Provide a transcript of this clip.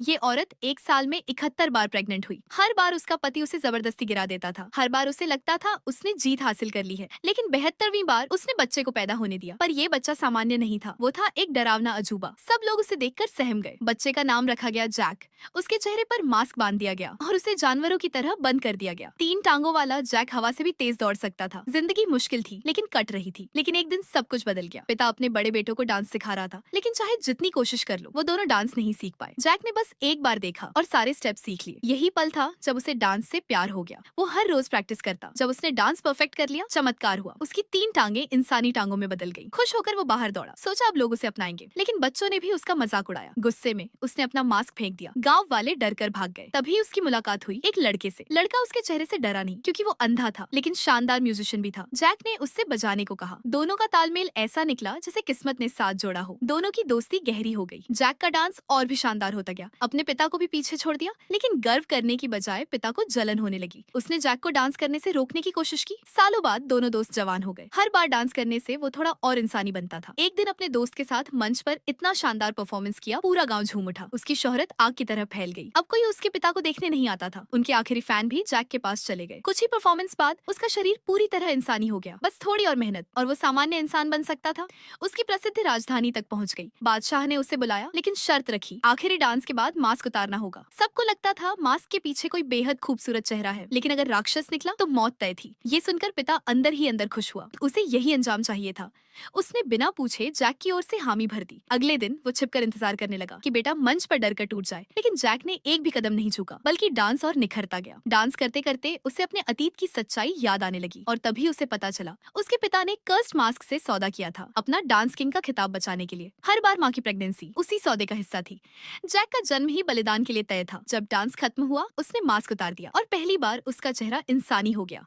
ये औरत एक साल में 71 बार प्रेग्नेंट हुई। हर बार उसका पति उसे जबरदस्ती गिरा देता था। हर बार उसे लगता था उसने जीत हासिल कर ली है, लेकिन 72वीं बार उसने बच्चे को पैदा होने दिया। पर ये बच्चा सामान्य नहीं था, वो था एक डरावना अजूबा। सब लोग उसे देखकर सहम गए। बच्चे का नाम रखा गया जैक। उसके चेहरे पर मास्क बांध दिया गया और उसे जानवरों की तरह बंद कर दिया गया। 3 टांगों वाला जैक हवा से भी तेज दौड़ सकता था। जिंदगी मुश्किल थी, लेकिन कट रही थी। लेकिन एक दिन सब कुछ बदल गया। पिता अपने बड़े बेटों को डांस सिखा रहा था, लेकिन चाहे जितनी कोशिश कर लो, वो दोनों डांस नहीं सीख पाए। जैक ने बस एक बार देखा और सारे स्टेप सीख लिए। यही पल था जब उसे डांस से प्यार हो गया। वो हर रोज प्रैक्टिस करता। जब उसने डांस परफेक्ट कर लिया, चमत्कार हुआ। उसकी 3 टांगे इंसानी टांगों में बदल गई। खुश होकर वो बाहर दौड़ा, सोचा अब लोग उसे अपनाएंगे। लेकिन बच्चों ने भी उसका मजाक उड़ाया। गुस्से में उसने अपना मास्क फेंक दिया। गांव वाले डर कर भाग गए। तभी उसकी मुलाकात हुई एक लड़के से। लड़का उसके चेहरे से डरा नहीं, क्योंकि वो अंधा था, लेकिन शानदार म्यूजिशियन भी था। जैक ने उससे बजाने को कहा। दोनों का तालमेल ऐसा निकला जैसे किस्मत ने साथ जोड़ा हो। दोनों की दोस्ती गहरी हो गई। जैक का डांस और भी शानदार होता गया। अपने पिता को भी पीछे छोड़ दिया, लेकिन गर्व करने की बजाय पिता को जलन होने लगी। उसने जैक को डांस करने से रोकने की कोशिश की। सालों बाद दोनों दोस्त जवान हो गए। हर बार डांस करने से वो थोड़ा और इंसानी बनता था। एक दिन अपने दोस्त के साथ मंच पर इतना शानदार परफॉर्मेंस किया, पूरा गांव झूम उठा। उसकी शोहरत आग की तरह फैल गई। अब कोई उसके पिता को देखने नहीं आता था। उनके आखिरी फैन भी जैक के पास चले गए। कुछ ही परफॉर्मेंस बाद उसका शरीर पूरी तरह इंसानी हो गया। बस थोड़ी और मेहनत और वो सामान्य इंसान बन सकता था। उसकी प्रसिद्धि राजधानी तक पहुंच गई। बादशाह ने उसे बुलाया, लेकिन शर्त रखी, आखिरी डांस के बाद मास्क उतारना होगा। सबको लगता था मास्क के पीछे कोई बेहद खूबसूरत चेहरा है, लेकिन अगर राक्षस निकला तो मौत तय थी। ये सुनकर पिता अंदर ही अंदर खुश हुआ। उसे यही अंजाम चाहिए था। उसने बिना पूछे जैक की ओर से हामी भर दी। अगले दिन वो छिपकर इंतजार करने लगा कि बेटा मंच पर डर कर टूट जाए, लेकिन जैक ने एक भी कदम नहीं झुका, बल्कि डांस और निखरता गया। डांस करते करते उसे अपने अतीत की सच्चाई याद आने लगी, और तभी उसे पता चला उसके पिता ने कर्स्ड मास्क से सौदा किया था, अपना डांस किंग का खिताब बचाने के लिए। हर बार माँ की प्रेगनेंसी उसी सौदे का हिस्सा थी। जैक का जन्म ही बलिदान के लिए तय था। जब डांस खत्म हुआ, उसने मास्क उतार दिया और पहली बार उसका चेहरा इंसानी हो गया।